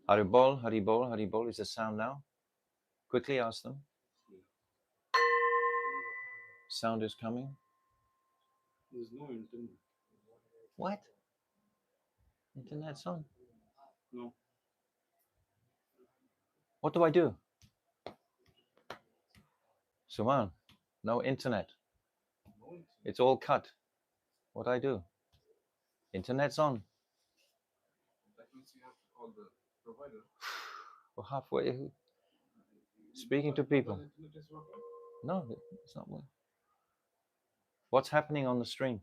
Haribol, Haribol, Haribol. Is the sound now? Quickly ask them. Sound is coming. There's no internet. What? Internet's on. No. What do I do? Suman, no internet. It's all cut. What do I do? Internet's on. That means you have to call the provider. We're halfway speaking to people. The internet is working. No, it's not working. What's happening on the stream?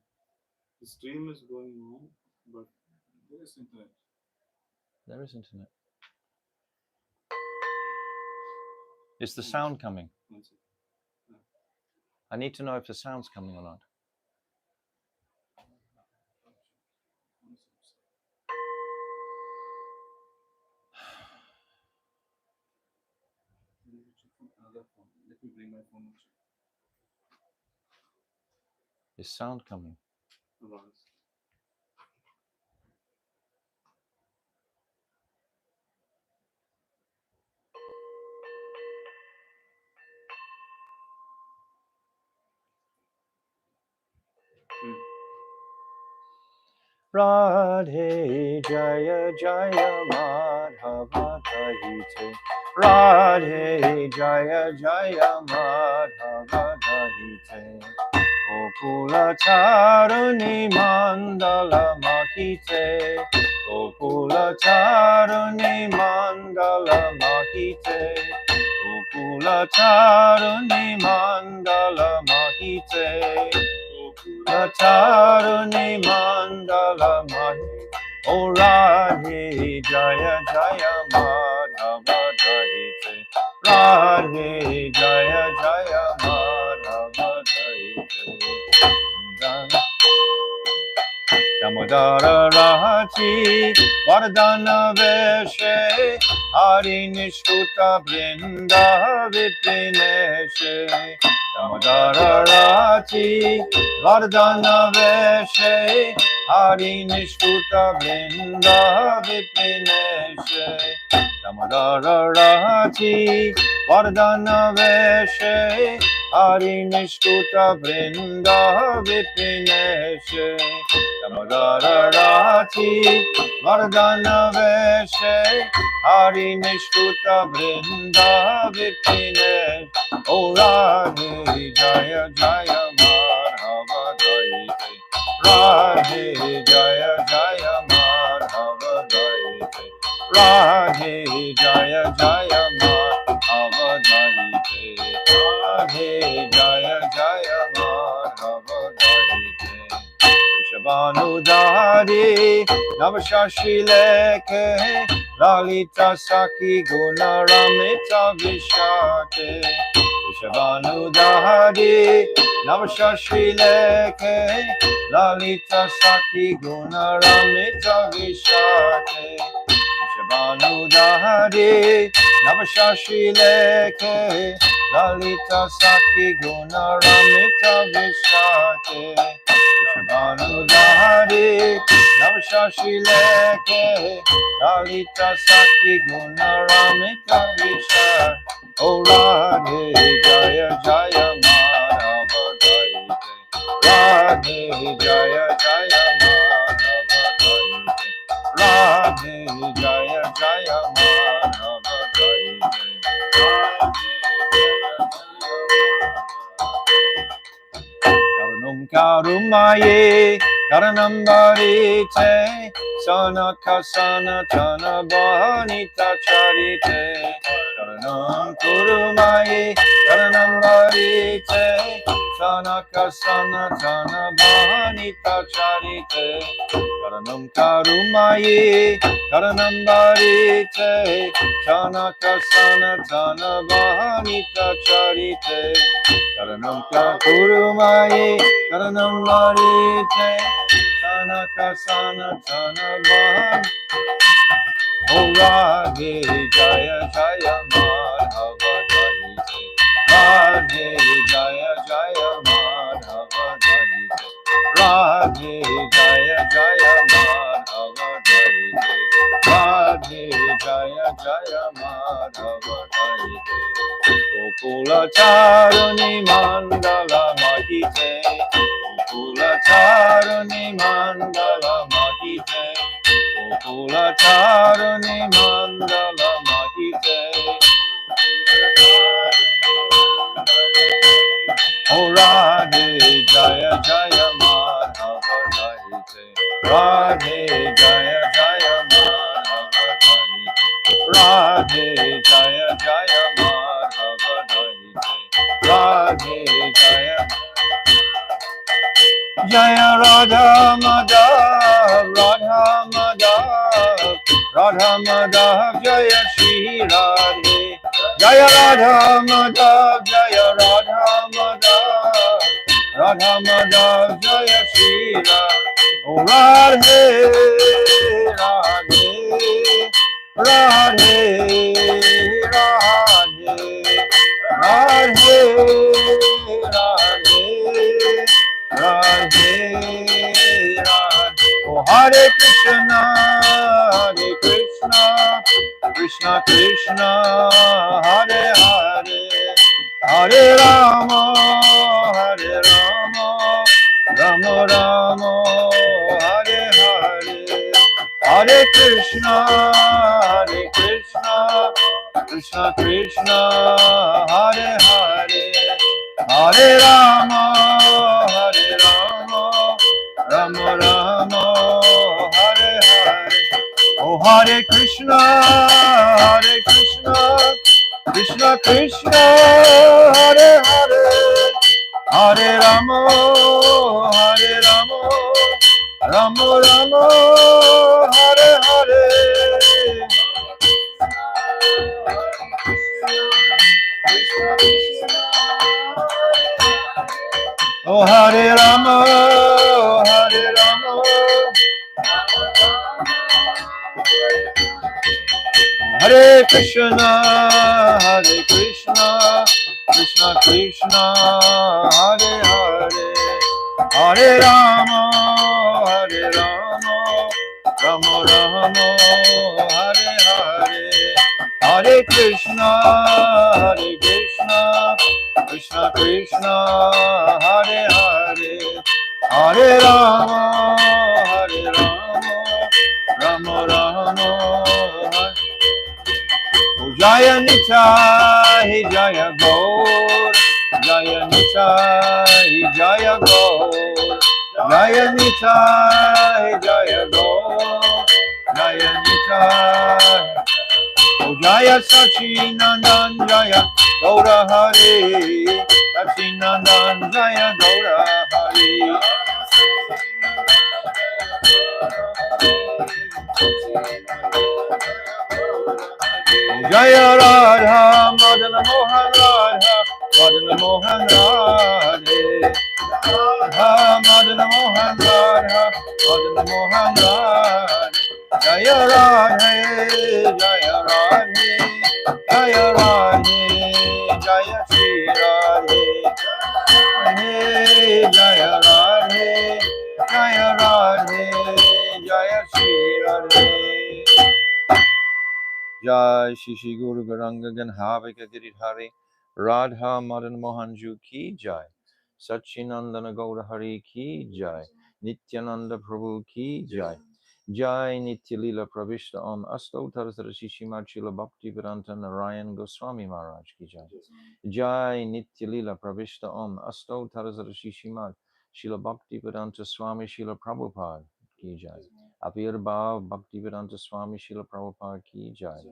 The stream is going on, but there is internet. There is internet. Is the sound coming? One second. I need to know if the sound's coming or not. Another phone. Let me bring my phone. Is sound coming? Around. Radhe Jaya Jaya Madhava Dahite. Radhe Jaya Jaya Madhava Dahite. Gokula Charuni Mandala Mahite. Gokula Charuni Mandala Mahite. Gokula Charuni Mandala Mahite. Charuni Mandala Mahi. O Radhe Jaya Jaya Madhava Dahite. Radhe Jaya Jaya Madhava Dahite. Damodara Rahachi Vardhana Veshe Hari Nishkuta Vrinda Vipineshe. Damodara Rahachi Vardhana Veshe Hari Nishkuta Vrinda Vipineshe. Damodara Rahachi Vardhana Veshe Hari Nishkuta Vrinda Vipineshe. Damodara Rahachi Vardhana Veshe Hari Nishkuta Vrinda Vipineshe. O Radhe Jaya Jaya Madhava Dahite. Radhe Jaya Jaya Madhava Dahite. Radhe Jaya Jaya Madhava Dahite. Radhe Jaya Jaya Madhava Dahite. Vishabhanudari Navashashi Lekhe Lalita Saki Guna Ramita Vishate. Vishabhanudari Navashashi Lekhe Lalita Saki Guna Ramita Vishate. Vishabhanudari Navashashi Lekhe Lalita Saki Guna Ramita Vishate. Vishabhanudari Navashashi Lekhe Lalita Saki Guna Ramita Vishate. O Radhe Jaya Jaya Madhava Dahite. Radhe Jaya Jaya Madhava Dahite. Radhe Jaya Jaya Madhava Dahite. Karanam Karumaye Karanam Varite Sanaka Sanatana Bhanita Charite. Karanam Kurumaye Karanam Varite Sanaka Sanatana Bhanita Charite. Karanam Karumaye Karanam Varite Sanaka Sanatana Bhanita Charite. Karanam Kurumaye Karanam Varite Sanaka Sanatana Bhanita. O Radhe Jaya Jaya Madhava Dahite. Radhe Jaya Jaya Madhava Dahite. Radhe Jaya Jaya Madhava Dahite. Radhe Jaya Jaya Madhava Daite Gokula Charuni Mandala Mahite Gokula Charuni Mandala Mahite Gokula Charuni Mandala Mahite Oh Radhe Jaya Jaya Madhava Daite Radhe Jaya Jaya Madhava Daite Radhe Jaya Jaya Madhava Daite Radhe Jaya Jaya Radha Madhav Radha Madhav Radha Madhav Jaya Shri Radhe Jaya Radha Madhav Jaya Radha Madhav Radha Madhav Jaya Shri Radhe Oh Radhe Radhe Radhe Radhe Radhe Radhe Radhe Oh Hare Krishna Krishna Krishna Hare Hare Hare Rama Rama Rama Hare Hare Hare Krishna Krishna Krishna Hare Hare Hare Rama Rama Rama Hare Hare Oh Hare Krishna Krishna Krishna Hare Hare Hare Rama Rama Rama Hare Hare Oh Hare Rama Hare Krishna Krishna Krishna Hare Hare Hare Rama Rama Rama Hare Hare Hare Krishna Krishna Krishna Hare Hare Hare Rama Rama Rama Oh Jaya Nitai Jaya Gaur Jaya Nitai Jaya Gaur Jaya Nitai Jaya Gaur Jaya Nitai Oh Jaya Sachinandan Jaya Gaura Hari Sachinandan Jaya Gaura Hari Jaya Radha Madana Mohan Radha Madana Mohan Radhe Radha Madana Mohan Radha Madana Mohan Radhe Jaya Radhe Jaya Radhe Jaya Radhe Jaya Shri Radhe Radhe Jaya Radhe Jaya Radhe Jaya Shri Radhe Jai Shri Shri Guru Garanga Ganhavika Giridhari Radha Madan Mohanju Ki Jai Sachinandana Gaura Hari Ki Jai Nityananda Prabhu Ki Jai Jai Nityalila Pravishta Om Astotar Shishimad Shila Bhaktivedanta Narayan Goswami Maharaj Ki Jai Jai Nityalila Pravishta Om Astotar Shishimad Shila Bhaktivedanta Swami Shila Prabhupada Ki Jai Abhirbhav Bhaktivedanta Swami Shila Prabhupada Ki Jai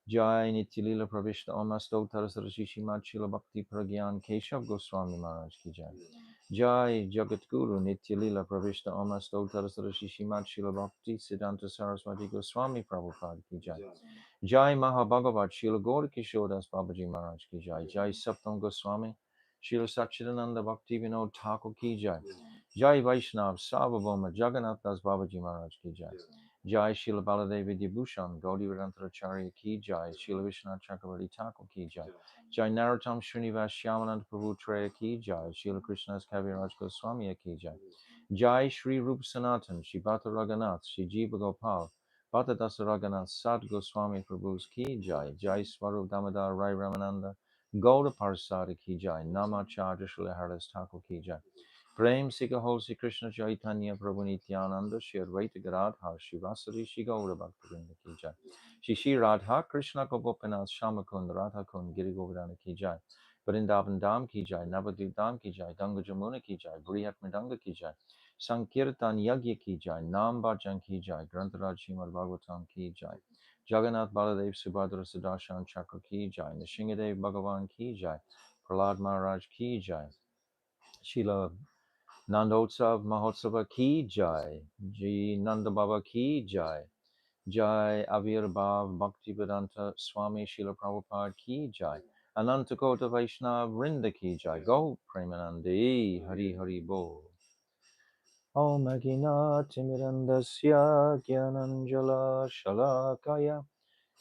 Jai Nityalila Pravishta Om Astotar Shishimad Shila Bhakti Pragyan Keshav Goswami Maharaj Ki Jai Jai Jagat Guru Nityalila Pravishta Om Astotar Shishimad Shila Bhakti Siddhanta Saraswati Goswami Prabhupada Ki Jai Jai Mahabhagavat Shila Gaur Kishodas Babaji Maharaj Ki Jai Jai Saptam Goswami Shila Sachidananda Bhakti Vinod Thakur Ki Jai Jai Vaishnav Sarvabhauma Jagannath Das Babaji Maharaj Ki Jai Jai Shila Baladevi Dibhushan Gaudi Vedantacharya Ki Jai Shila Vishwanath Chakravarti Thakur Ki Jai Jai Narottam Srinivas Shyamanand Prabhu Treya Ki Jai Shila Krishna's Kaviraj Goswami Ki Jai Jai Shri Rup Sanatan Shri Bhatta Raghunath Shri Jiva Gopal Bhata Dasaragana Sad Goswami Prabhu's Ki Jai, Jai Swarup Damodar Rai Ramananda, Gauda Parsada Ki Jai, Namacharya Srila Haras Thakur Ki Jai. Prem Sika Holsi Krishna Chaitanya Prabhu Nityananda Shri Advaita Gadadhar Shivasari Shri Gaura Bhaktivinoda Ki Jai. Shri Shri Radha Krishna Gopinath Shamakund Radha Kund Giri Govardhana Ki Jai. Vrindavan Dham Ki Jai, Navadvip Dham Ki Jai, Ganga Jamuna Ki Jai, Brihat Mridanga Ki Jai. Sankirtan Yagya Ki Jai, Nam Bhajan Ki Jai, Grantaraj Srimad Bhagavatam Ki Jai, Jagannath Baladev Subhadra Sudarshan Chakra Ki Jai, Nishingadev Bhagavan Ki Jai, Prahlad Maharaj Ki Jai, Srila Nandotsava Mahotsava Ki Jai, Ji Nanda Baba Ki Jai, Jai Avirbhav Bhaktivedanta Swami Srila Prabhupada Ki Jai, Ananta Kota Vaishnava Vrinda Ki Jai, Go Premanandi Hari Hari Bol. Om Aginatimirandasya Gyananjala Shalakaya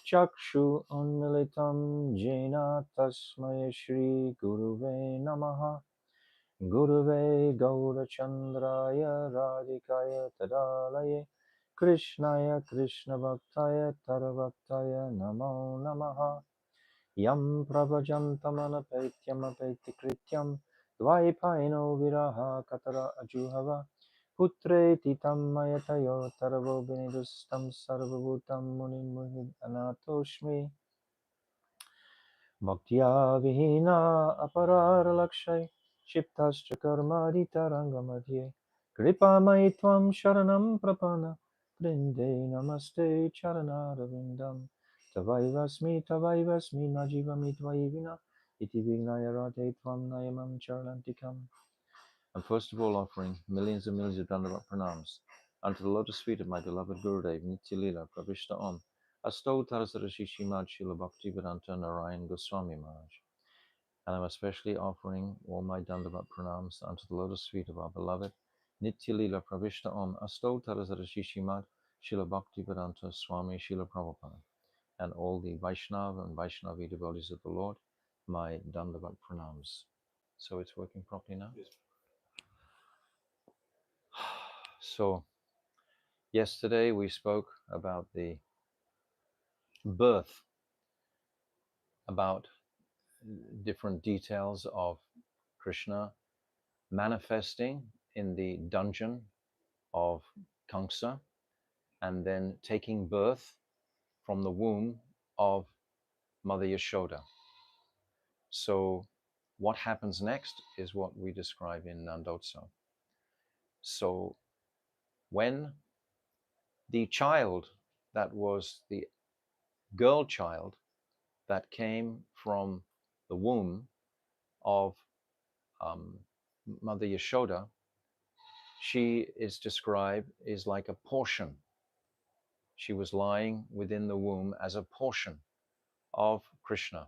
Chakshu Unmilitam Jena Tasmaya Shri Guruve Namaha Guruve Gaurachandraya Radhikaya Tadalaye Krishnaya Krishna Bhaktaya Taravaktaya Namo Namaha Yam Pravajantamana Paityam Apaitikrityam Dvaipaino Viraha Katara Ajuhava Putre Titam Mayatayo Taravo Benidustam Sarvabhutam Munim Muhid Anatoshmi Bhaktya Vihina Aparar Lakshay Shiptascha Karmadita Rangamadhye Kripa Maitvam Sharanam Prapana Brinde Namaste Charanaravindam Tavaivasmi Najivami Tvaivina Iti Vignaya Radhe Tvam Nayamam Charalantikam. I'm first of all offering millions and millions of Dandavat pranams unto the lotus feet of my beloved Gurudev Nityalila Pravishta Om Asto Tarasarashi Shimad Srila Bhaktivedanta Narayan Goswami Maharaj. And I'm especially offering all my Dandavat pranams unto the lotus feet of our beloved Nityalila Pravishta Om Asto Tarasarashi Shimad Srila Bhaktivedanta Swami Srila Prabhupada, and all the Vaishnava and Vaishnavi devotees of the Lord, my Dandavat pranams. So it's working properly now? Yes. So, yesterday we spoke about the birth, about different details of Krishna manifesting in the dungeon of Kamsa and then taking birth from the womb of Mother Yashoda. So, what happens next is what we describe in Nandotsava. So, when the child that was the girl child that came from the womb of Mother Yashoda, she is described as like a portion. She was lying within the womb as a portion of Krishna.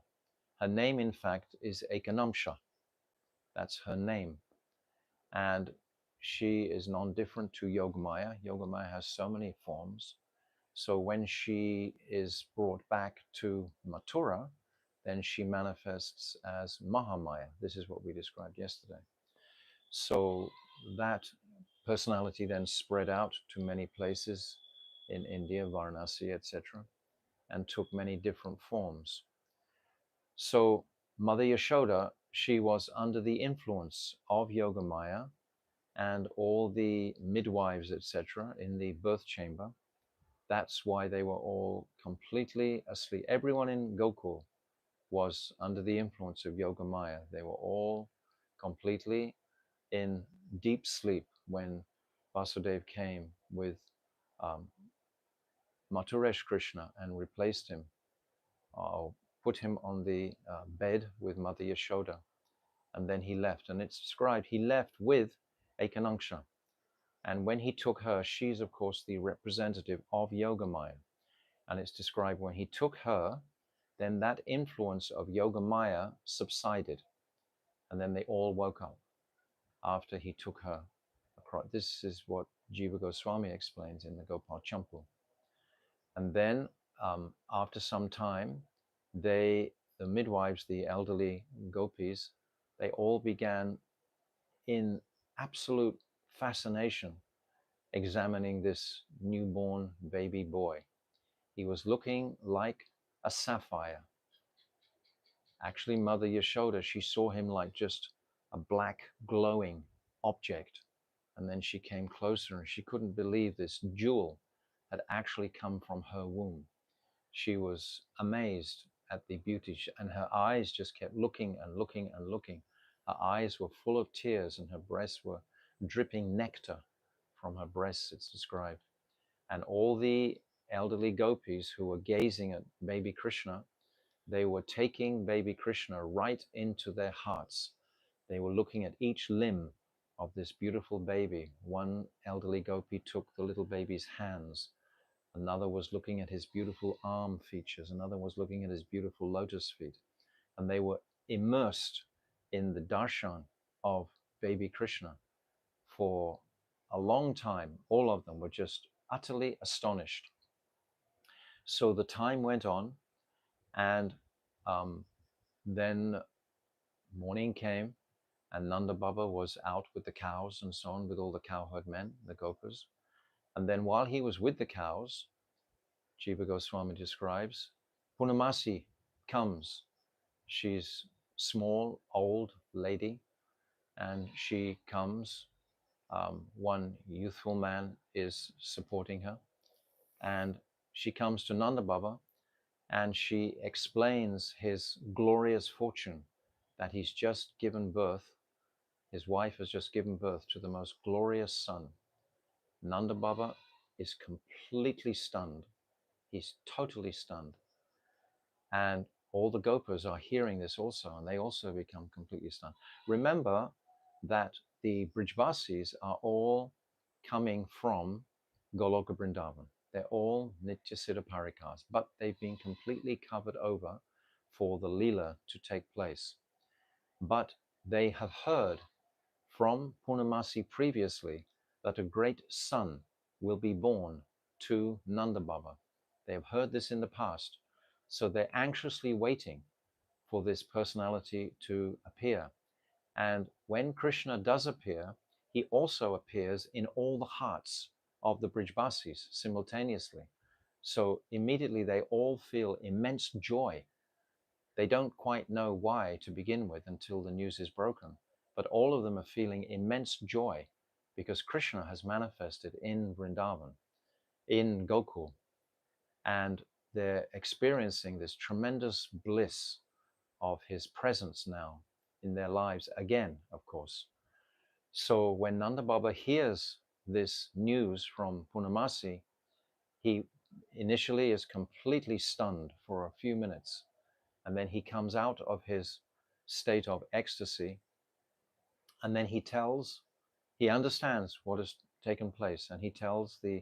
Her name, in fact, is Ekanamsha. That's her name. And she is non-different to Yogamaya. Yogamaya has so many forms. So when she is brought back to Mathura, then she manifests as Mahamaya. This is what we described yesterday. So that personality then spread out to many places in India, Varanasi, etc., and took many different forms. So Mother Yashoda, she was under the influence of Yogamaya and all the midwives, etc., in the birth chamber. That's why they were all completely asleep. Everyone in Gokul was under the influence of Yogamaya. They were all completely in deep sleep when Vasudev came with Mathuresh Krishna and replaced him, or put him on the bed with Mother Yashoda. And then he left. And it's described he left with Ekanangsha. And when he took her, she's of course the representative of Yogamaya. And it's described when he took her, then that influence of Yogamaya subsided. And then they all woke up after he took her across. This is what Jiva Goswami explains in the Gopal Champu. And then after some time, the midwives, the elderly gopis, they all began in absolute fascination examining this newborn baby boy. He was looking like a sapphire. Actually, Mother Yashoda, she saw him like just a black glowing object. And then she came closer and she couldn't believe this jewel had actually come from her womb. She was amazed at the beauty, and her eyes just kept looking and looking and looking. Her eyes were full of tears and her breasts were dripping nectar from her breasts, it's described. And all the elderly gopis who were gazing at baby Krishna, they were taking baby Krishna right into their hearts. They were looking at each limb of this beautiful baby. One elderly gopi took the little baby's hands. Another was looking at his beautiful arm features. Another was looking at his beautiful lotus feet. And they were immersed in the darshan of baby Krishna for a long time. All of them were just utterly astonished. So the time went on, and then morning came, and Nanda Baba was out with the cows and so on, with all the cowherd men, the gopas. And then while he was with the cows, Jiva Goswami describes, Punamasi comes. She's small, old lady, and she comes. One youthful man is supporting her, and she comes to Nanda Baba, and she explains his glorious fortune that he's just given birth. His wife has just given birth to the most glorious son. Nanda Baba is completely stunned. He's totally stunned. And all the gopas are hearing this also, and they also become completely stunned. Remember that the Brijvasis are all coming from Goloka Vrindavan. They're all Nitya Siddha Parikas, but they've been completely covered over for the Leela to take place. But they have heard from Purnamasi previously that a great son will be born to Nanda Baba. They have heard this in the past. So they're anxiously waiting for this personality to appear. And when Krishna does appear, he also appears in all the hearts of the Brijbasis simultaneously. So immediately they all feel immense joy. They don't quite know why to begin with until the news is broken, but all of them are feeling immense joy because Krishna has manifested in Vrindavan, in Gokul, and they're experiencing this tremendous bliss of his presence now in their lives again, of course. So when Nanda Baba hears this news from Punamasi, he initially is completely stunned for a few minutes, and then he comes out of his state of ecstasy, and then he understands what has taken place, and he tells the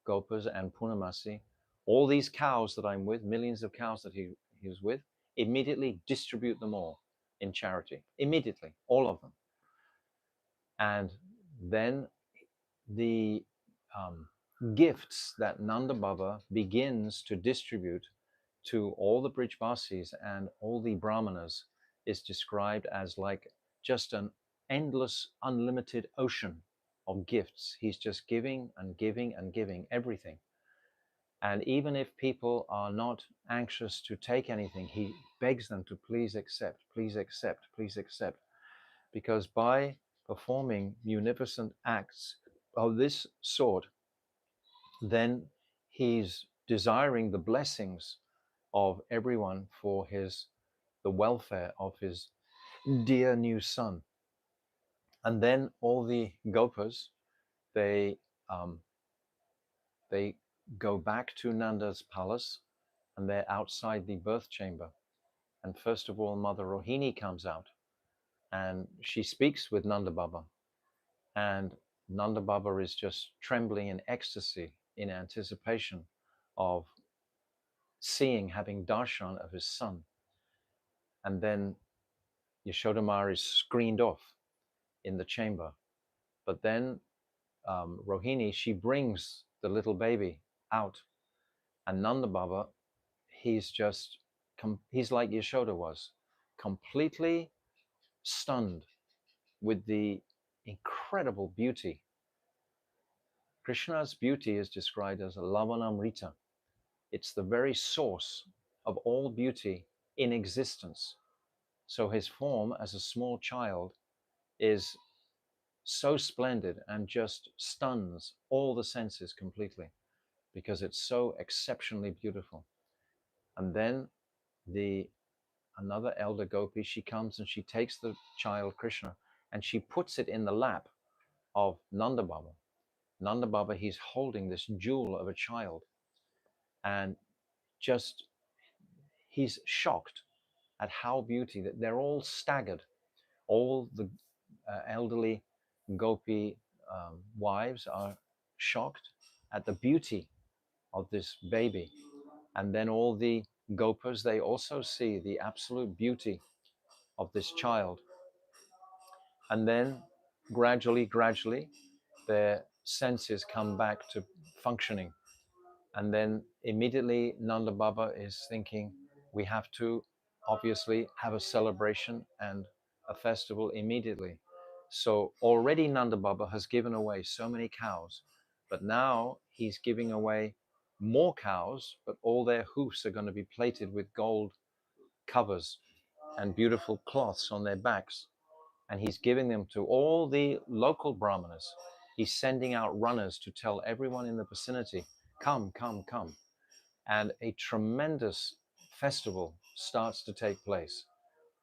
Gopas and Punamasi, all these cows that I'm with, millions of cows that he was with, immediately distribute them all in charity. Immediately, all of them. And then the gifts that Nanda Baba begins to distribute to all the Brijbasis and all the Brahmanas is described as like just an endless, unlimited ocean of gifts. He's just giving and giving and giving everything. And even if people are not anxious to take anything, he begs them to please accept, please accept, please accept. Because by performing munificent acts of this sort, then he's desiring the blessings of everyone for the welfare of his dear new son. And then all the gopas, they go back to Nanda's palace, and they're outside the birth chamber. And first of all, Mother Rohini comes out, and she speaks with Nanda Baba. And Nanda Baba is just trembling in ecstasy in anticipation of having darshan of his son. And then Yashodamar is screened off in the chamber. But then Rohini, she brings the little baby out. And Nanda Baba, he's like Yashoda was, completely stunned with the incredible beauty. Krishna's beauty is described as a Lavanamrita. It's the very source of all beauty in existence. So his form as a small child is so splendid and just stuns all the senses completely because it's so exceptionally beautiful. And then the another elder gopi, she comes and she takes the child Krishna and she puts it in the lap of Nanda Baba. Nanda Baba, he's holding this jewel of a child, and just he's shocked at how beauty that they're all staggered. All the elderly gopi wives are shocked at the beauty of this baby, and then all the gopas, they also see the absolute beauty of this child. And then gradually their senses come back to functioning. And then immediately Nanda Baba is thinking, we have to obviously have a celebration and a festival immediately. So already Nanda Baba has given away so many cows, but now he's giving away more cows, but all their hoofs are going to be plated with gold covers and beautiful cloths on their backs. And he's giving them to all the local brahmanas. He's sending out runners to tell everyone in the vicinity, come, come, come. And a tremendous festival starts to take place.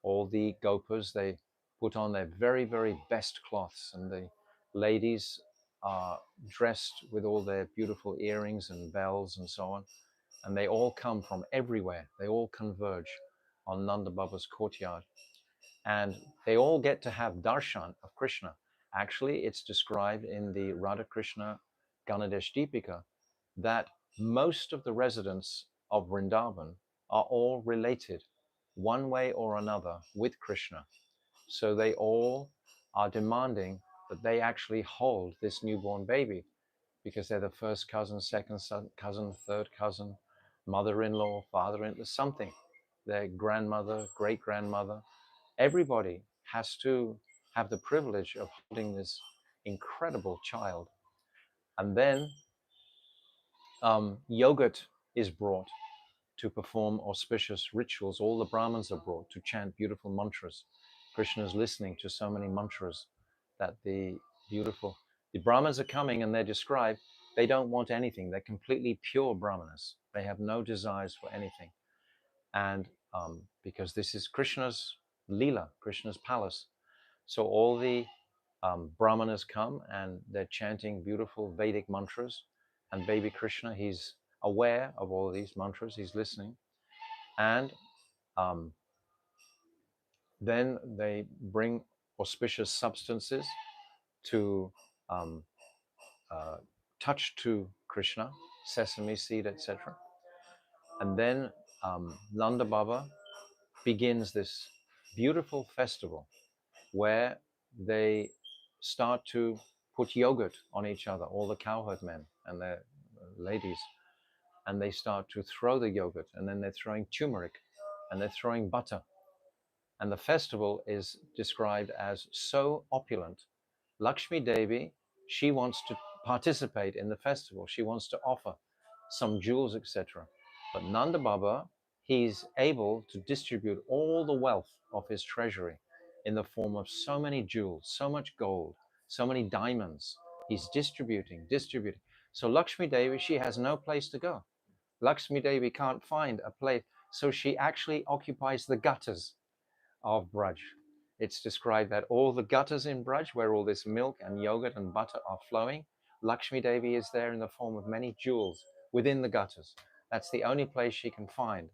All the gopas, they put on their very, very best cloths, and the ladies are dressed with all their beautiful earrings and bells and so on. And they all come from everywhere. They all converge on Nanda Baba's courtyard. And they all get to have darshan of Krishna. Actually, it's described in the Radha Krishna Ganadesh Deepika that most of the residents of Vrindavan are all related one way or another with Krishna. So they all are demanding that they actually hold this newborn baby because they're the first cousin, second cousin, third cousin, mother-in-law, father-in-law, something. Their grandmother, great-grandmother. Everybody has to have the privilege of holding this incredible child. And then yogurt is brought to perform auspicious rituals. All the Brahmins are brought to chant beautiful mantras. Krishna is listening to so many mantras that the Brahmins are coming, and they're described, they don't want anything. They're completely pure Brahmanas. They have no desires for anything. And because this is Krishna's Leela, Krishna's palace. So all the Brahmanas come and they're chanting beautiful Vedic mantras. And baby Krishna, he's aware of all these mantras, he's listening. And then they bring auspicious substances to um, touch to Krishna, sesame seed, etc. And then Nanda Baba begins this beautiful festival where they start to put yogurt on each other, all the cowherd men and their ladies, and they start to throw the yogurt, and then they're throwing turmeric, and they're throwing butter. And the festival is described as so opulent. Lakshmi Devi, she wants to participate in the festival. She wants to offer some jewels, etc. But Nanda Baba, he's able to distribute all the wealth of his treasury in the form of so many jewels, so much gold, so many diamonds. He's distributing. So Lakshmi Devi, she has no place to go. Lakshmi Devi can't find a place. So she actually occupies the gutters of Braj. It's described that all the gutters in Braj, where all this milk and yogurt and butter are flowing, Lakshmi Devi is there in the form of many jewels within the gutters. That's the only place she can find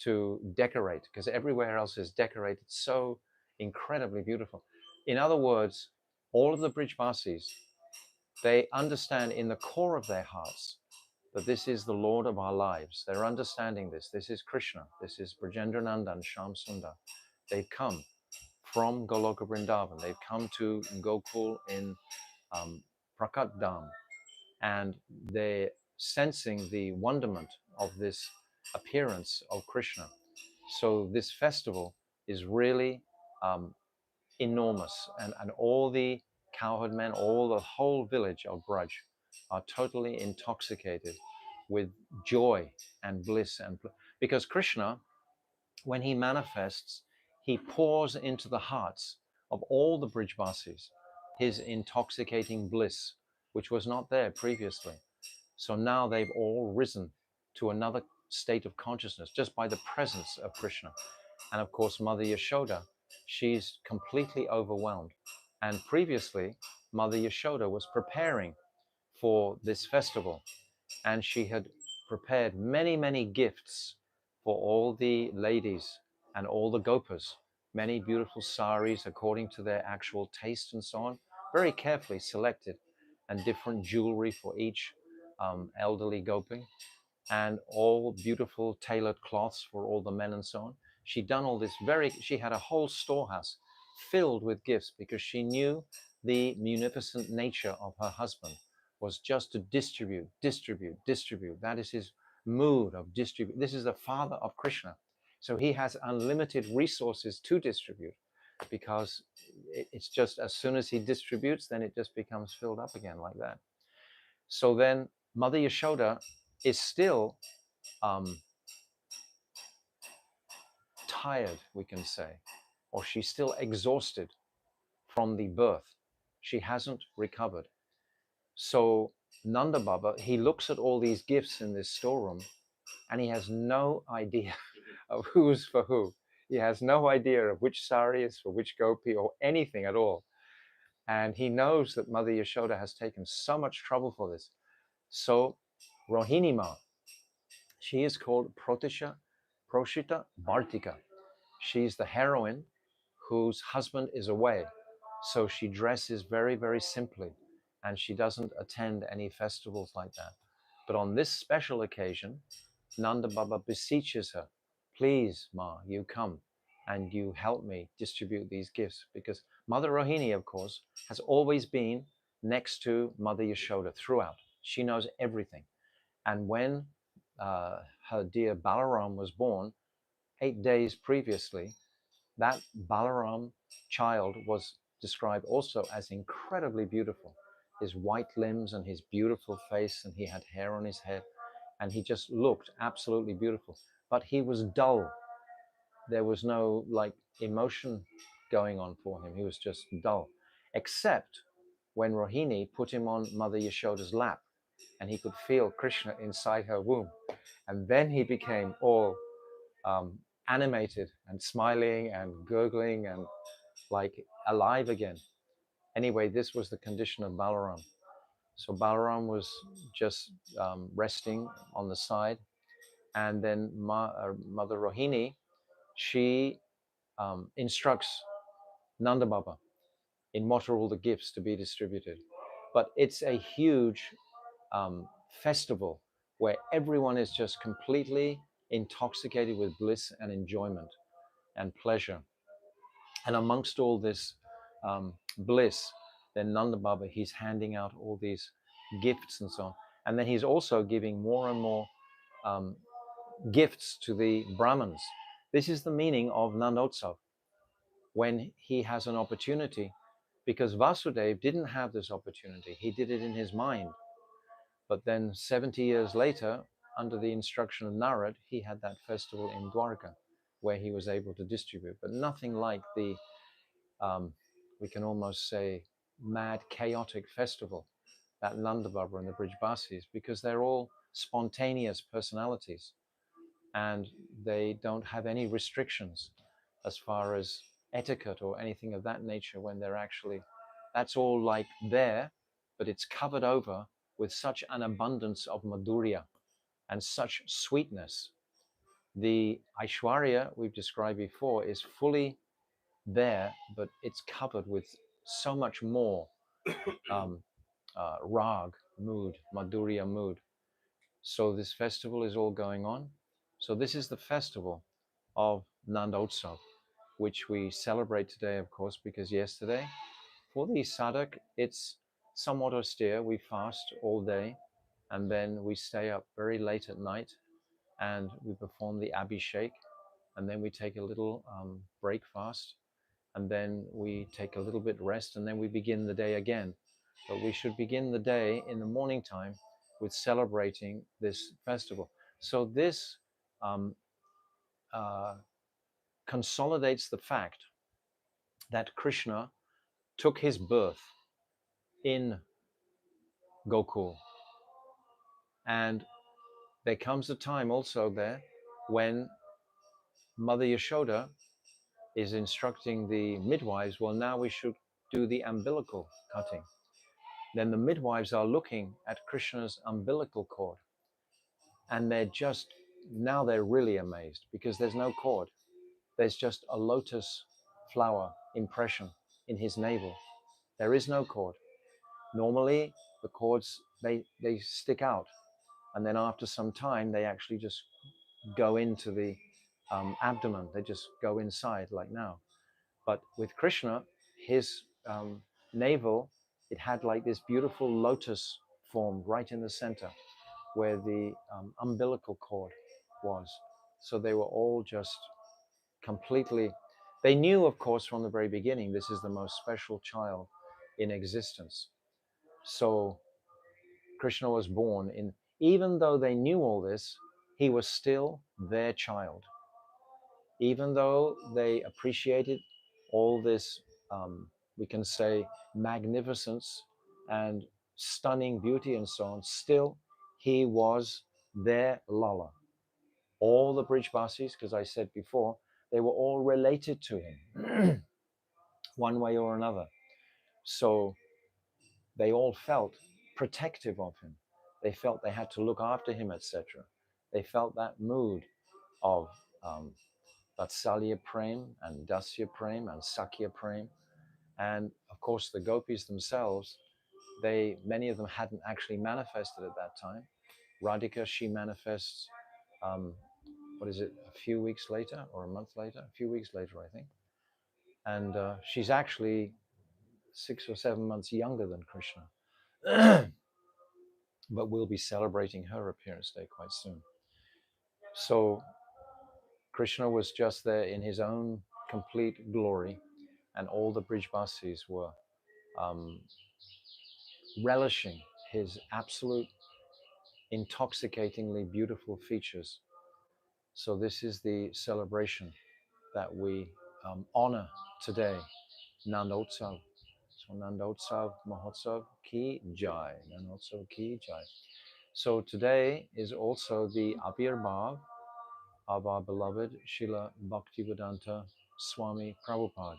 to decorate, because everywhere else is decorated so incredibly beautiful. In other words, all of the Brijvasis, they understand in the core of their hearts that this is the Lord of our lives. They're understanding this. This is Krishna. This is Brajendra Nandan, Sham Sundar. They've come from Goloka Vrindavan. They've come to Gokul in Prakat Dham, and they're sensing the wonderment of this appearance of Krishna. So this festival is really enormous, and all the cowherd men, all the whole village of Braj are totally intoxicated with joy and bliss. Because Krishna, when he manifests, he pours into the hearts of all the Brijbasis his intoxicating bliss, which was not there previously. So now they've all risen to another state of consciousness just by the presence of Krishna. And of course, Mother Yashoda, she's completely overwhelmed. And previously, Mother Yashoda was preparing for this festival, and she had prepared many, many gifts for all the ladies and all the gopas, many beautiful saris according to their actual taste and so on, very carefully selected, and different jewelry for each elderly gopi, and all beautiful tailored cloths for all the men and so on. She'd done all this she had a whole storehouse filled with gifts because she knew the munificent nature of her husband was just to distribute, distribute, distribute. That is his mood of distribute. This is the father of Krishna. So he has unlimited resources to distribute because it's just as soon as he distributes, then it just becomes filled up again like that. So then Mother Yashoda is still tired, we can say, or she's still exhausted from the birth. She hasn't recovered. So Nanda Baba, he looks at all these gifts in this storeroom and he has no idea of who's for who. He has no idea of which sari is for which gopi or anything at all. And he knows that Mother Yashoda has taken so much trouble for this. So Rohini Ma, she is called Proshita Bhartika. She's the heroine whose husband is away. So she dresses very, very simply, and she doesn't attend any festivals like that. But on this special occasion, Nanda Baba beseeches her, please, Ma, you come and you help me distribute these gifts. Because Mother Rohini, of course, has always been next to Mother Yashoda throughout. She knows everything. And when her dear Balaram was born, 8 days previously, that Balaram child was described also as incredibly beautiful. His white limbs and his beautiful face, and he had hair on his head, and he just looked absolutely beautiful. But he was dull. There was no like emotion going on for him. He was just dull, except when Rohini put him on Mother Yashoda's lap, and he could feel Krishna inside her womb, and then he became all animated and smiling and gurgling and like alive again. Anyway, this was the condition of Balaram. So Balaram was just resting on the side, and then Mother Rohini, she instructs Nanda Baba in what are all the gifts to be distributed. But it's a huge festival where everyone is just completely intoxicated with bliss and enjoyment and pleasure. And amongst all this bliss, then Nanda Baba, he's handing out all these gifts and so on. And then he's also giving more and more um, gifts to the Brahmins. This is the meaning of Nandotsava, when he has an opportunity, because Vasudev didn't have this opportunity. He did it in his mind. But then 70 years later, under the instruction of Narad, he had that festival in Dwarka, where he was able to distribute. But nothing like the we can almost say mad, chaotic festival that Nanda Baba and the Brijbasis, because they're all spontaneous personalities and they don't have any restrictions as far as etiquette or anything of that nature when they're actually, that's all like there, but it's covered over with such an abundance of madhurya and such sweetness. The Aishwarya we've described before is fully there, but it's covered with so much more rag, mood, madhurya mood. So this festival is all going on. So this is the festival of Nandotsava, which we celebrate today, of course, because yesterday, for the sadhak, it's somewhat austere. We fast all day, and then we stay up very late at night, and we perform the abhishek, and then we take a little break fast, and then we take a little bit rest, and then we begin the day again. But we should begin the day in the morning time with celebrating this festival. So this um, uh, consolidates the fact that Krishna took his birth in Gokul. And there comes a time also there when Mother Yashoda is instructing the midwives, well, now we should do the umbilical cutting. Then the midwives are looking at Krishna's umbilical cord, and they're really amazed because there's no cord. There's just a lotus flower impression in his navel. There is no cord. Normally, the cords, they stick out, and then after some time, they actually just go into the abdomen. They just go inside like now. But with Krishna, his navel, it had like this beautiful lotus form right in the center where the umbilical cord was. So they were all just completely, they knew, of course, from the very beginning, this is the most special child in existence. So Krishna was born in, even though they knew all this, he was still their child. Even though they appreciated all this, we can say, magnificence and stunning beauty and so on, still he was their Lala. All the Brijbasis, because I said before, they were all related to him one way or another. So they all felt protective of him. They felt they had to look after him, etc. They felt that mood of Vatsalya Prem and Dasya Prem and Sakya Prem. And of course, the gopis themselves, many of them hadn't actually manifested at that time. Radhika, she manifests, what is it, a few weeks later or a month later? A few weeks later, I think. And she's actually 6 or 7 months younger than Krishna. But we'll be celebrating her appearance day quite soon. So Krishna was just there in his own complete glory, and all the Brijbasis were um, relishing his absolute intoxicatingly beautiful features. So this is the celebration that we honor today, Nandotsava. So Nandotsava Mahotsav Ki Jai, Nandotsava Ki Jai. So today is also the Abhirbhav of our beloved Srila Bhaktivedanta Swami Prabhupada.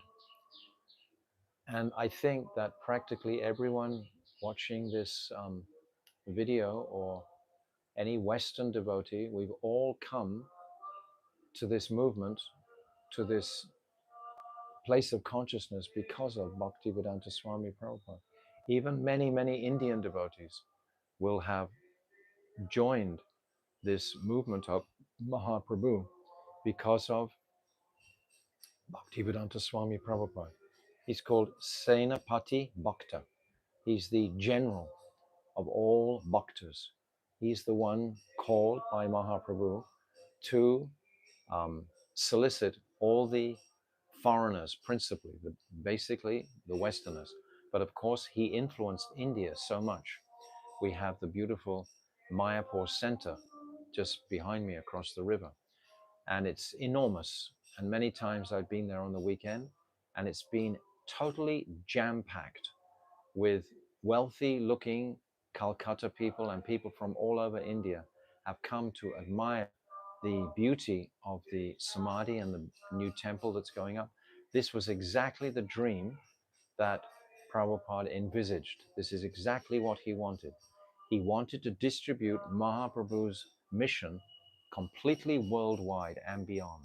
And I think that practically everyone watching this video, or any Western devotee, we've all come to this movement, to this place of consciousness because of Bhaktivedanta Swami Prabhupada. Even many, many Indian devotees will have joined this movement of Mahaprabhu because of Bhaktivedanta Swami Prabhupada. He's called Senapati Bhakta. He's the general of all bhaktas. He's the one called by Mahaprabhu to solicit all the foreigners, principally, basically the Westerners. But of course, he influenced India so much. We have the beautiful Mayapur center just behind me across the river, and it's enormous. And many times I've been there on the weekend, and it's been totally jam-packed with wealthy looking Calcutta people, and people from all over India have come to admire the beauty of the Samadhi and the new temple that's going up. This was exactly the dream that Prabhupada envisaged. This is exactly what he wanted. He wanted to distribute Mahaprabhu's mission completely worldwide and beyond.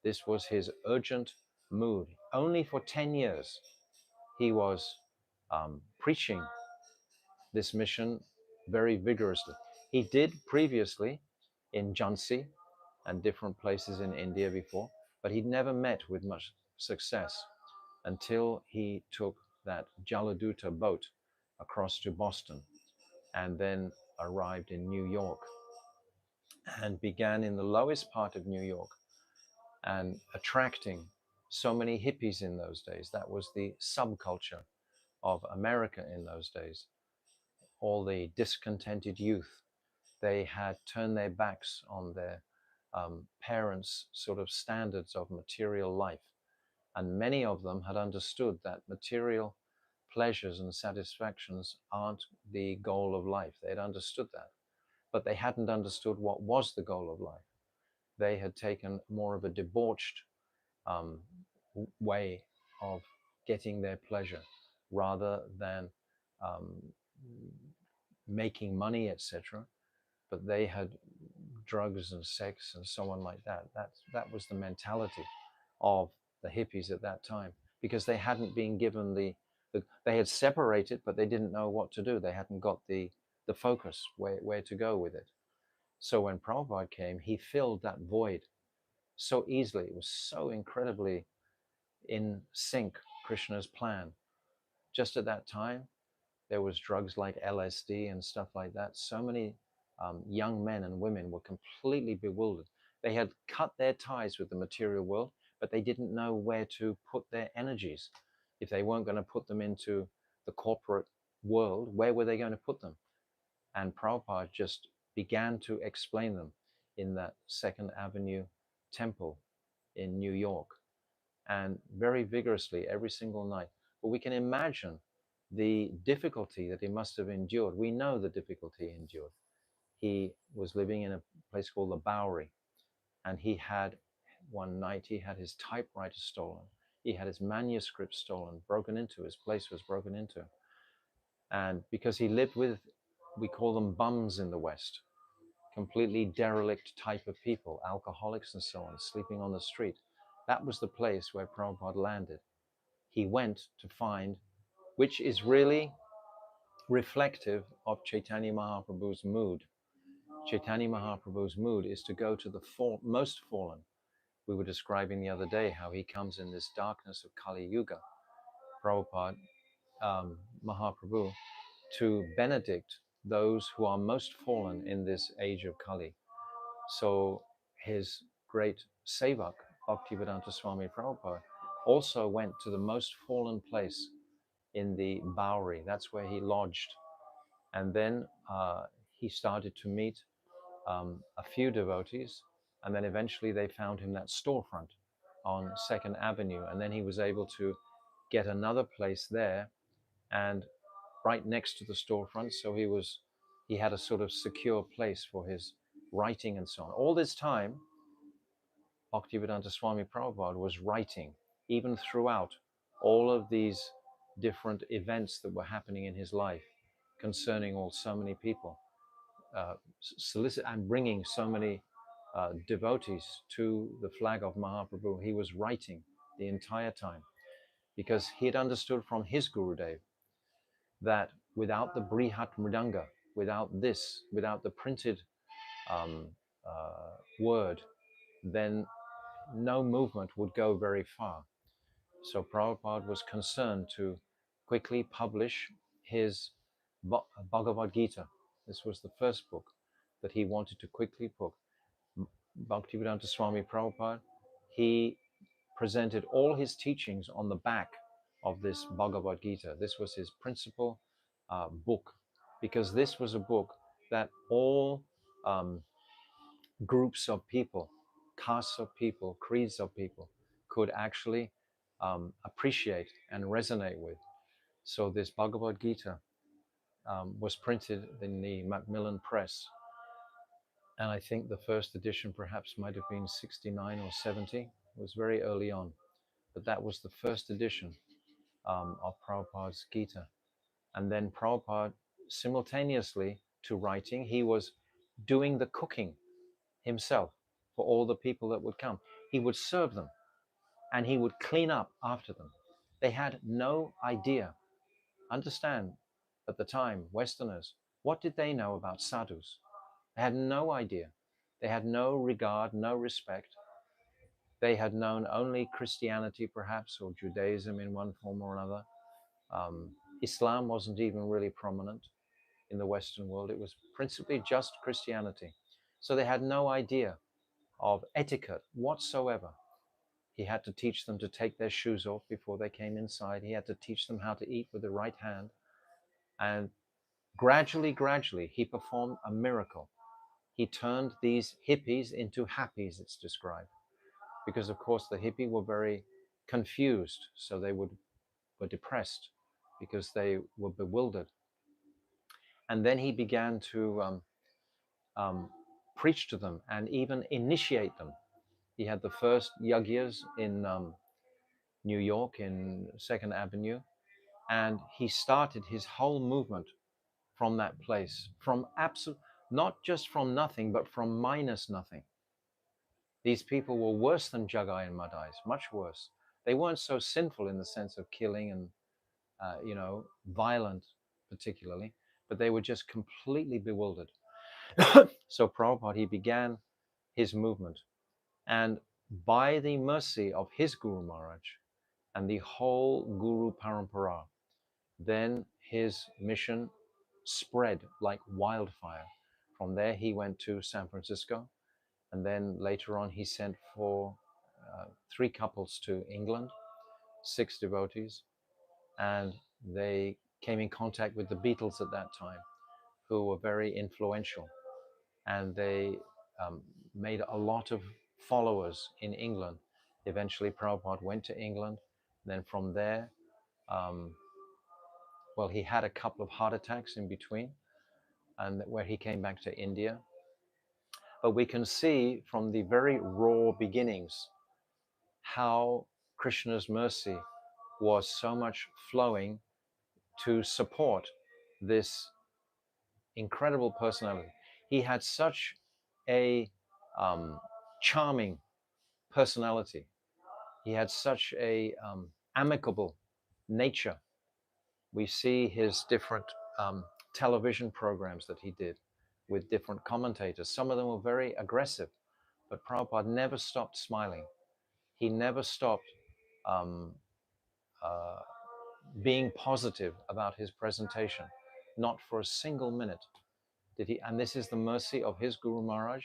This was his urgent mood. Only for 10 years he was preaching this mission very vigorously. He did previously in Jhansi and different places in India before, but he'd never met with much success until he took that Jaladuta boat across to Boston and then arrived in New York and began in the lowest part of New York and attracting so many hippies in those days. That was the subculture of America in those days. all the discontented youth. They had turned their backs on their parents' sort of standards of material life. And many of them had understood that material pleasures and satisfactions aren't the goal of life. They had understood that, but they hadn't understood what was the goal of life. They had taken more of a debauched um, way of getting their pleasure rather than um, making money, etc. But they had drugs and sex and so on like that. That was the mentality of the hippies at that time, because they hadn't been given they had separated, but they didn't know what to do. They hadn't got the focus where to go with it. So when Prabhupada came, he filled that void so easily. It was so incredibly in sync, Krishna's plan. Just at that time, there was drugs like LSD and stuff like that. So many young men and women were completely bewildered. They had cut their ties with the material world, but they didn't know where to put their energies. If they weren't going to put them into the corporate world, where were they going to put them? And Prabhupada just began to explain them in that Second Avenue temple in New York, and very vigorously every single night. But we can imagine the difficulty that he must have endured. We know the difficulty he endured. He was living in a place called the Bowery, and he had one night he had his typewriter stolen. He had his manuscript stolen, broken into. His place was broken into. And because he lived with, we call them bums in the West, completely derelict type of people, alcoholics and so on, sleeping on the street. That was the place where Prabhupada landed. He went to find, which is really reflective of Chaitanya Mahaprabhu's mood. Chaitanya Mahaprabhu's mood is to go to the most fallen. We were describing the other day how he comes in this darkness of Kali Yuga, Prabhupada, Mahaprabhu, to benedict those who are most fallen in this age of Kali. So his great sevak, Bhaktivedanta Swami Prabhupada, also went to the most fallen place in the Bowery. That's where he lodged. And then he started to meet a few devotees. And then eventually they found him that storefront on Second Avenue. And then he was able to get another place there and right next to the storefront. So he had a sort of secure place for his writing and so on. All this time, Bhaktivedanta Swami Prabhupada was writing, even throughout all of these different events that were happening in his life concerning so many people, solicit and bringing so many devotees to the flag of Mahaprabhu. He was writing the entire time because he had understood from his Gurudev that without the Brihat Mridanga, without the printed word, then no movement would go very far. So Prabhupada was concerned to quickly publish his Bhagavad Gita. This was the first book that he wanted to quickly put. Bhaktivedanta Swami Prabhupada, he presented all his teachings on the back of this Bhagavad Gita. This was his principal book, because this was a book that all groups of people, castes of people, creeds of people could actually appreciate and resonate with. So this Bhagavad Gita was printed in the Macmillan Press. And I think the first edition perhaps might have been 69 or 70. It was very early on. But that was the first edition of Prabhupada's Gita. And then Prabhupada, simultaneously to writing, he was doing the cooking himself for all the people that would come. He would serve them and he would clean up after them. They had no idea. Understand, at the time, Westerners, what did they know about sadhus? They had no idea. They had no regard, no respect. They had known only Christianity, perhaps, or Judaism in one form or another. Islam wasn't even really prominent in the Western world. It was principally just Christianity. So they had no idea of etiquette whatsoever. He had to teach them to take their shoes off before they came inside. He had to teach them how to eat with the right hand. And gradually, he performed a miracle. He turned these hippies into happies, it's described. Because, of course, the hippie were very confused, so they were depressed because they were bewildered. And then he began to um, preach to them and even initiate them. He had the first yagyas in New York in Second Avenue, and he started his whole movement from that place, from absolute, not just from nothing, but from minus nothing. These people were worse than Jagai and Madais, much worse. They weren't so sinful in the sense of killing and, violent particularly, but they were just completely bewildered. So Prabhupada, he began his movement. And by the mercy of his Guru Maharaj and the whole Guru Parampara, then his mission spread like wildfire. From there, he went to San Francisco. And then later on, he sent for 3 couples to England, 6 devotees. And they came in contact with the Beatles at that time, who were very influential. And they made a lot of followers in England. Eventually, Prabhupada went to England. Then from there, he had a couple of heart attacks in between, and where he came back to India. But we can see from the very raw beginnings how Krishna's mercy was so much flowing to support this incredible personality. He had such a charming personality. He had such a amicable nature. We see his different television programs that he did with different commentators. Some of them were very aggressive, but Prabhupada never stopped smiling. He never stopped um, uh, being positive about his presentation. Not for a single minute did he. And this is the mercy of his Guru Maharaj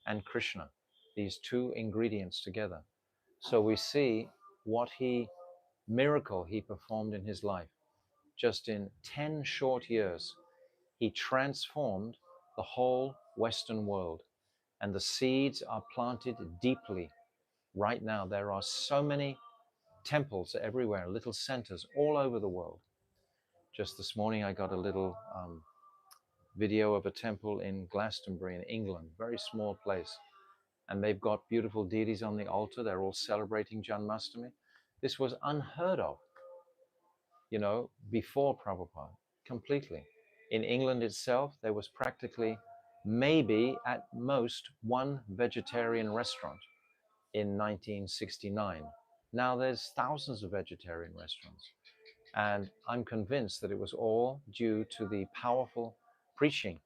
and Krishna, these 2 ingredients together. So we see what miracle he performed in his life. Just in 10 short years, he transformed the whole Western world. And the seeds are planted deeply. Right now, there are so many temples everywhere, little centers all over the world. Just this morning, I got a little video of a temple in Glastonbury in England, very small place. And they've got beautiful deities on the altar. They're all celebrating Janmashtami. This was unheard of, before Prabhupada, completely. In England itself, there was practically, maybe at most, 1 vegetarian restaurant in 1969. Now there's thousands of vegetarian restaurants. And I'm convinced that it was all due to the powerful preaching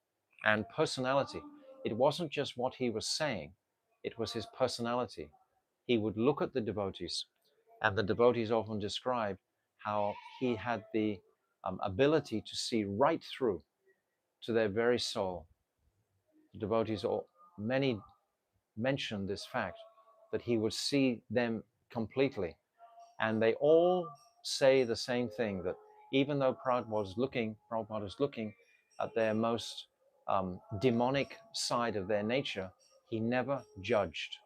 and personality. It wasn't just what he was saying, it was his personality. He would look at the devotees, and the devotees often described how he had the ability to see right through to their very soul. The devotees, many mentioned this fact, that he would see them completely. And they all say the same thing, that even though Prabhupada was looking at their most demonic side of their nature, he never judged.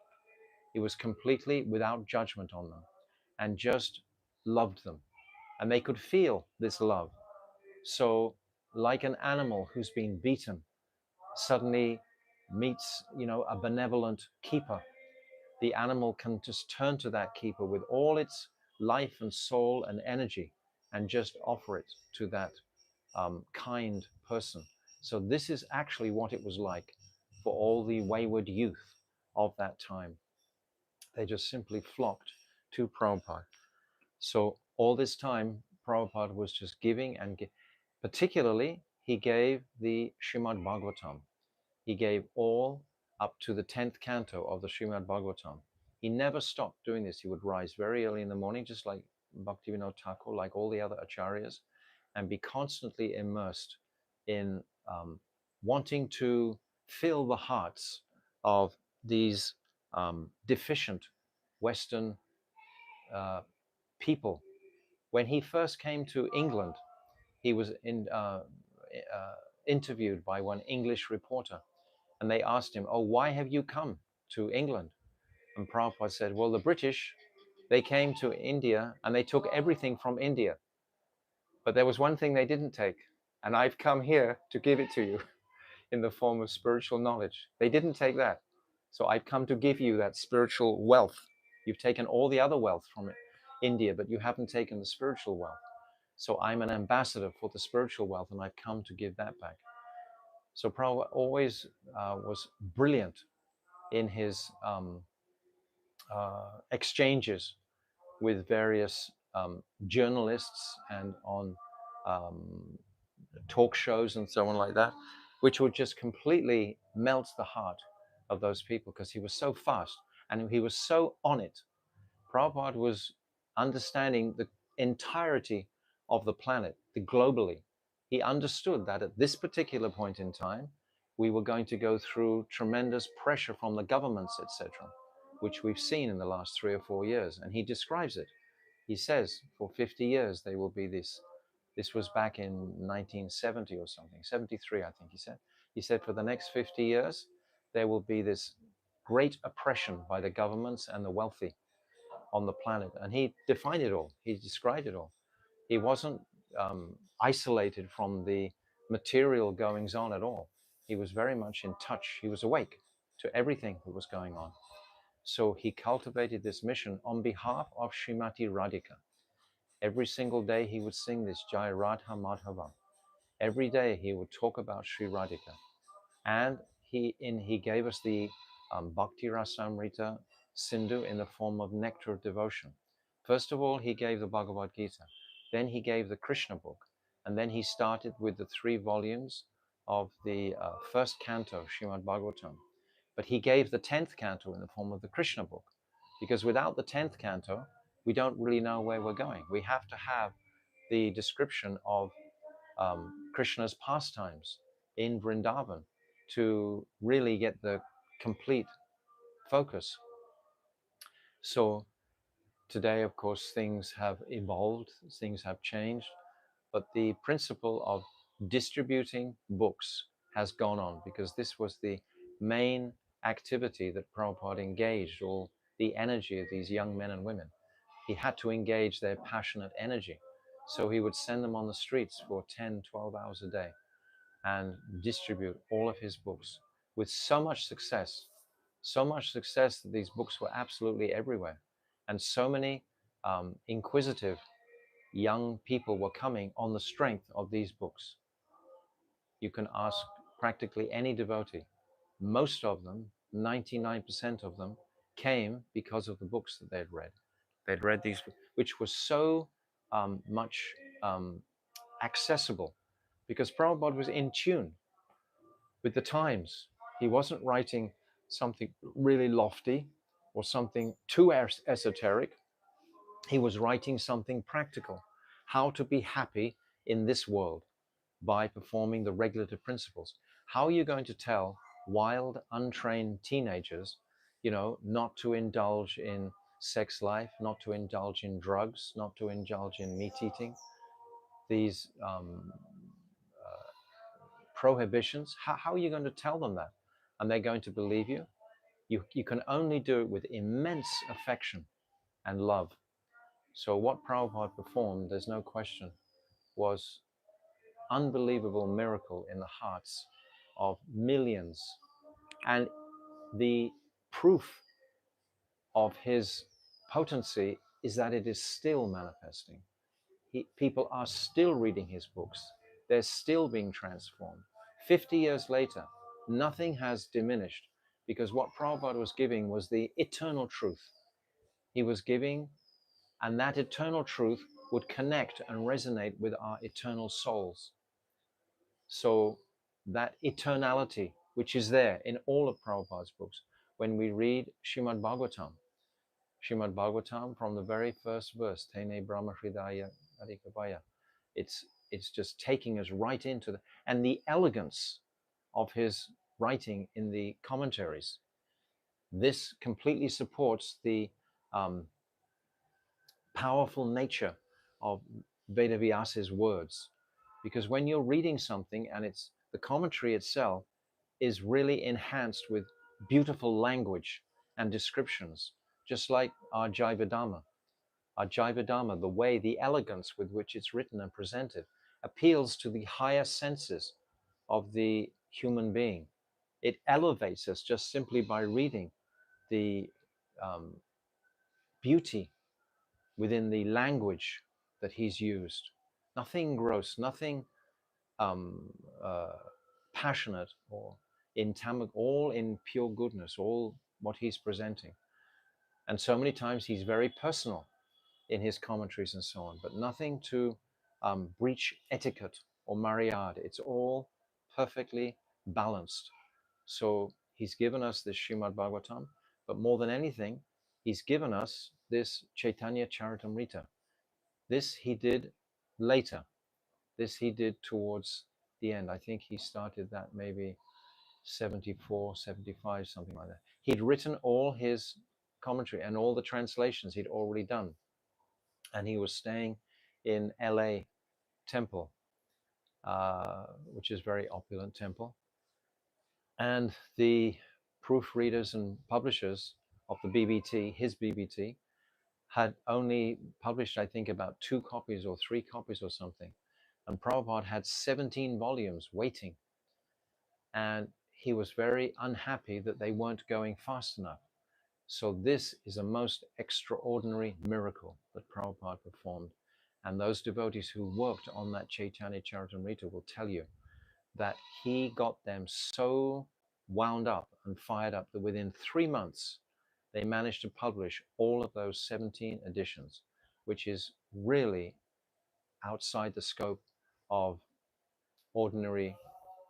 He was completely without judgment on them and just loved them. And they could feel this love. So like an animal who's been beaten suddenly meets, a benevolent keeper, the animal can just turn to that keeper with all its life and soul and energy and just offer it to that kind person. So this is actually what it was like for all the wayward youth of that time. They just simply flocked to Prabhupada. So all this time, Prabhupada was just giving and particularly, he gave the Srimad Bhagavatam. He gave all up to the 10th canto of the Srimad Bhagavatam. He never stopped doing this. He would rise very early in the morning, just like Bhaktivedanta Thakur, like all the other acharyas, and be constantly immersed in wanting to fill the hearts of these deficient Western people. When he first came to England, he was interviewed by one English reporter, and they asked him, "Oh, why have you come to England?" And Prabhupada said, "Well, the British, they came to India and they took everything from India. But there was one thing they didn't take, and I've come here to give it to you in the form of spiritual knowledge. They didn't take that. So I've come to give you that spiritual wealth. You've taken all the other wealth from India, but you haven't taken the spiritual wealth. So I'm an ambassador for the spiritual wealth, and I've come to give that back." So Prabhupada always was brilliant in his exchanges with various journalists and on um, talk shows and so on like that, which would just completely melt the heart of those people because he was so fast and he was so on it. Prabhupada was understanding the entirety of the planet, the globally. He understood that at this particular point in time, we were going to go through tremendous pressure from the governments, etc., which we've seen in the last 3 or 4 years. And he describes it. He says, for 50 years, there will be this. This was back in 1970 or something, 73, I think he said. He said, for the next 50 years, there will be this great oppression by the governments and the wealthy on the planet. And he defined it all. He described it all. He wasn't isolated from the material goings on at all. He was very much in touch. He was awake to everything that was going on. So he cultivated this mission on behalf of Srimati Radhika. Every single day he would sing this Jai Radha Madhava. Every day he would talk about Sri Radhika. And he gave us the Bhakti Rasamrita Sindhu in the form of nectar of devotion. First of all, he gave the Bhagavad Gita. Then he gave the Krishna book. And then he started with the 3 volumes of the first canto, Srimad Bhagavatam. But he gave the 10th canto in the form of the Krishna book. Because without the 10th canto, we don't really know where we're going. We have to have the description of Krishna's pastimes in Vrindavan to really get the complete focus. So today, of course, things have evolved, things have changed, but the principle of distributing books has gone on because this was the main activity that Prabhupada engaged all the energy of these young men and women. He had to engage their passionate energy. So he would send them on the streets for 10, 12 hours a day and distribute all of his books with so much success that these books were absolutely everywhere. And so many inquisitive young people were coming on the strength of these books. You can ask practically any devotee. Most of them, 99% of them, came because of the books that they'd read. They'd read these, which was so much accessible because Prabhupada was in tune with the times. He wasn't writing something really lofty or something too esoteric. He was writing something practical, how to be happy in this world by performing the regulative principles. How are you going to tell wild, untrained teenagers, not to indulge in sex life, not to indulge in drugs, not to indulge in meat eating, these prohibitions? How are you going to tell them that? And they're going to believe you? You can only do it with immense affection and love. So what Prabhupada performed, there's no question, was unbelievable miracle in the hearts of millions. And the proof of his potency is that it is still manifesting. People are still reading his books. They're still being transformed. 50 years later, nothing has diminished because what Prabhupada was giving was the eternal truth. He was giving, and that eternal truth would connect and resonate with our eternal souls. So that eternality, which is there in all of Prabhupada's books, when we read Srimad Bhagavatam from the very first verse, Tene Brahma Hridaya Adhikabhaya, it's just taking us right into and the elegance of his writing in the commentaries. This completely supports the powerful nature of Vedavyas's words. Because when you're reading something and it's the commentary itself is really enhanced with beautiful language and descriptions, just like our Jivadhamma. Our Jivadhamma, the way, the elegance with which it's written and presented, appeals to the higher senses of the human being. It elevates us just simply by reading the um, beauty within the language that he's used. Nothing gross, nothing um, uh, passionate or in all in pure goodness, all what he's presenting. And so many times he's very personal in his commentaries and so on, but nothing to breach etiquette or mariad. It's all perfectly balanced. So he's given us this Srimad Bhagavatam, but more than anything, he's given us this Chaitanya Charitamrita. This he did later. This he did towards the end. I think he started that maybe 74, 75, something like that. He'd written all his commentary and all the translations he'd already done. And he was staying in LA temple, which is a very opulent temple. And the proofreaders and publishers of the BBT, his BBT, had only published, I think, about 2 copies or 3 copies or something. And Prabhupada had 17 volumes waiting. And he was very unhappy that they weren't going fast enough. So this is a most extraordinary miracle that Prabhupada performed. And those devotees who worked on that Chaitanya Charitamrita will tell you that he got them so wound up and fired up that within 3 months, they managed to publish all of those 17 editions, which is really outside the scope of ordinary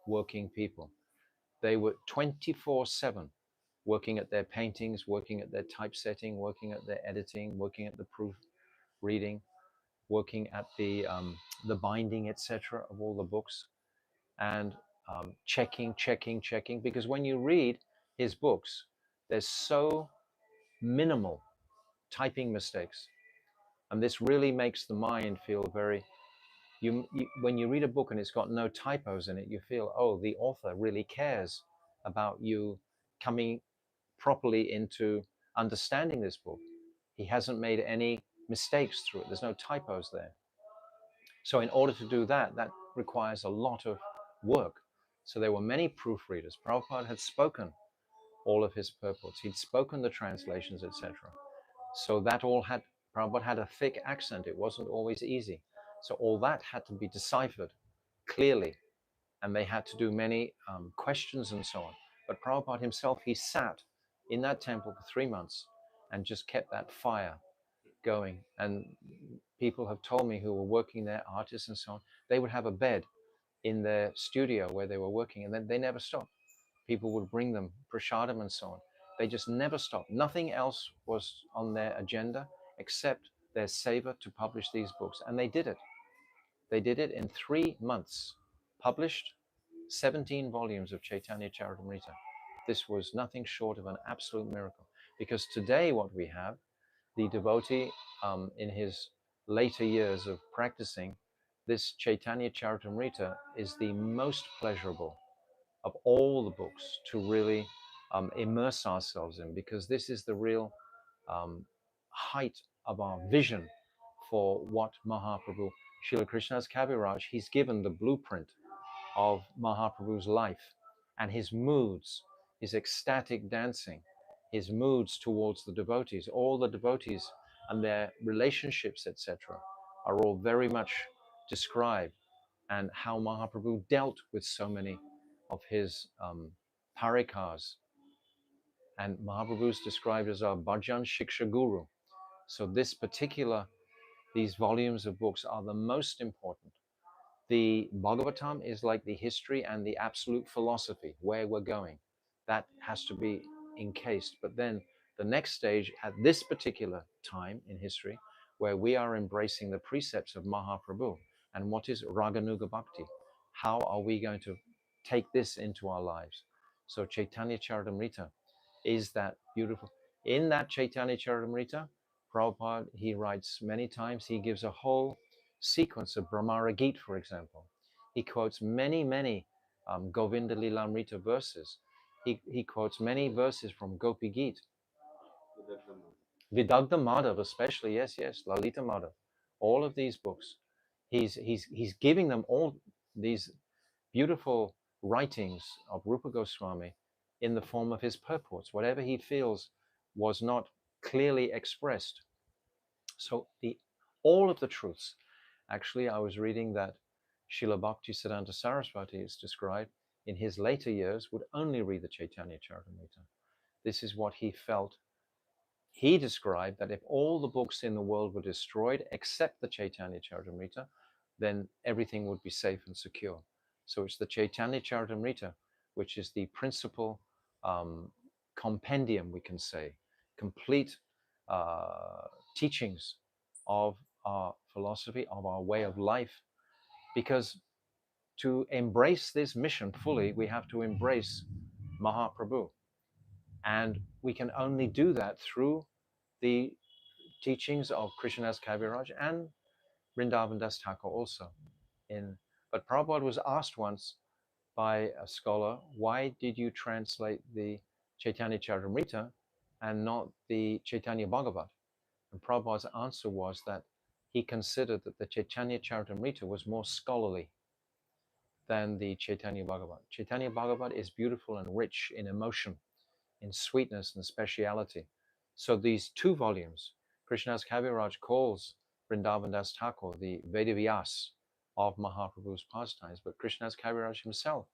working people. They were 24/7 working at their paintings, working at their typesetting, working at their editing, working at the proof reading, working at the binding, etc., of all the books, and checking. Because when you read his books, there's so minimal typing mistakes, and this really makes the mind feel very. When you read a book and it's got no typos in it, you feel, oh, the author really cares about you coming properly into understanding this book. He hasn't made any mistakes through it. There's no typos there. So in order to do that, that requires a lot of work. So there were many proofreaders. Prabhupada had spoken all of his purports. He'd spoken the translations, etc. So that all had, Prabhupada had a thick accent. It wasn't always easy. So all that had to be deciphered clearly. And they had to do many questions and so on. But Prabhupada himself, he sat in that temple for 3 months and just kept that fire going. And people have told me who were working there, artists and so on, they would have a bed in their studio where they were working, and then they never stopped. People would bring them prasadam and so on. They just never stopped. Nothing else was on their agenda except their seva to publish these books. And they did it. They did it in 3 months, published 17 volumes of Chaitanya Charitamrita. This was nothing short of an absolute miracle. Because today what we have, the devotee in his later years of practicing, this Chaitanya Charitamrita is the most pleasurable of all the books to really immerse ourselves in, because this is the real height of our vision for what Mahaprabhu, Srila Krishnadas Kaviraj, he's given the blueprint of Mahaprabhu's life and his moods, his ecstatic dancing, his moods towards the devotees. All the devotees and their relationships, etc., are all very much described, and how Mahaprabhu dealt with so many of his parikars. And Mahaprabhu is described as our Bhajan Shiksha Guru. So these volumes of books are the most important. The Bhagavatam is like the history and the absolute philosophy, where we're going. That has to be encased. But then the next stage at this particular time in history, where we are embracing the precepts of Mahaprabhu, and what is Raganuga Bhakti? How are we going to take this into our lives? So Chaitanya Charitamrita is that beautiful. In that Chaitanya Charitamrita, Prabhupada, he writes many times, he gives a whole sequence of Brahmara Gita, for example. He quotes many Govinda Lilamrita verses. He quotes many verses from Gopi Geet, Vidagdha Madhav especially, yes, Lalita Madhav, all of these books. He's giving them all these beautiful writings of Rupa Goswami in the form of his purports, whatever he feels was not clearly expressed. So all of the truths. Actually, I was reading that Srila Bhakti Siddhanta Saraswati is described in his later years would only read the Chaitanya Charitamrita. This is what he felt. He described that if all the books in the world were destroyed except the Chaitanya Charitamrita, then everything would be safe and secure. So it's the Chaitanya Charitamrita, which is the principal compendium, we can say, complete teachings of our philosophy, of our way of life. Because to embrace this mission fully, we have to embrace Mahaprabhu. And we can only do that through the teachings of Krishnadas Kaviraj and Vrindavan Das Thakur also. But Prabhupada was asked once by a scholar, why did you translate the Chaitanya Charitamrita and not the Chaitanya Bhagavat? And Prabhupada's answer was that he considered that the Chaitanya Charitamrita was more scholarly than the Chaitanya Bhagavat. Chaitanya Bhagavat is beautiful and rich in emotion, in sweetness and speciality. So these two volumes, Krishnadas Kaviraj calls Vrindavan Das Thakur the Vedavyas of Mahaprabhu's pastimes, but Krishnadas Kaviraj himself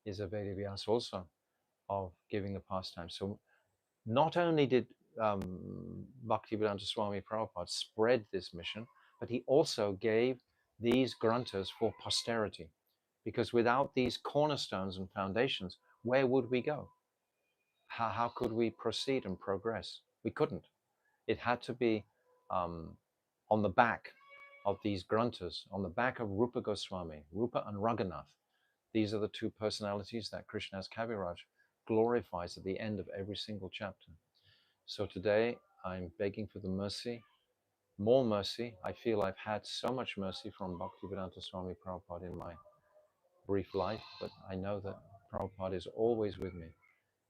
is a Vedavyas also of giving the pastimes. So not only did Bhaktivedanta Swami Prabhupada spread this mission, but he also gave these granthas for posterity. Because without these cornerstones and foundations, where would we go? How could we proceed and progress? We couldn't. It had to be on the back of these granthas, on the back of Rupa Goswami, Rupa and Raghunath. These are the two personalities that Krishnadas Kaviraj glorifies at the end of every single chapter. So today I'm begging for the mercy, more mercy. I feel I've had so much mercy from Bhaktivedanta Swami Prabhupada in my brief life, but I know that Prabhupada is always with me.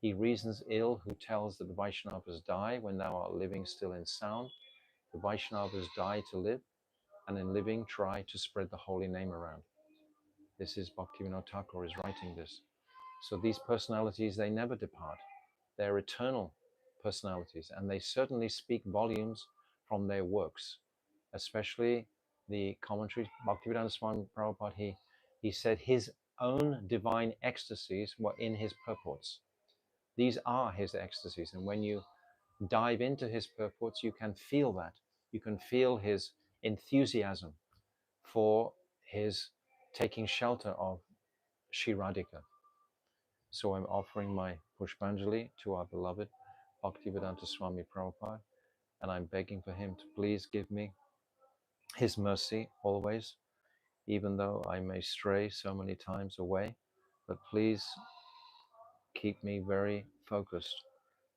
He reasons ill who tells that the Vaishnavas die when thou art living still in sound. The Vaishnavas die to live, and in living try to spread the holy name around. This is Bhaktivinoda Thakur is writing this. So these personalities, they never depart. They're eternal personalities, and they certainly speak volumes from their works, especially the commentaries. Bhaktivedanta Swami Prabhupada, he said his own divine ecstasies were in his purports. These are his ecstasies, and when you dive into his purports, you can feel that. You can feel his enthusiasm for his taking shelter of Shri Radhika. So I'm offering my Pushpanjali to our beloved Bhaktivedanta Swami Prabhupada, and I'm begging for him to please give me his mercy always, even though I may stray so many times away, but please keep me very focused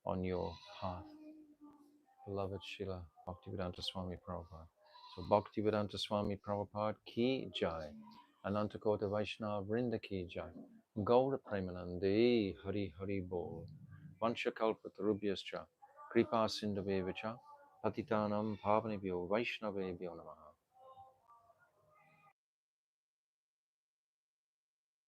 on your path. Beloved Srila Bhaktivedanta Swami Prabhupada. So Bhaktivedanta Swami Prabhupada ki jai. Anantakota Vaishnava Vrinda ki jai. Gaura Premanande Hari Hari Bol. Vanchakalpatarubhyascha. Kripa Sindhavevacha. Patitanam Pavanebhyo Vaishnavebhyo Namaha.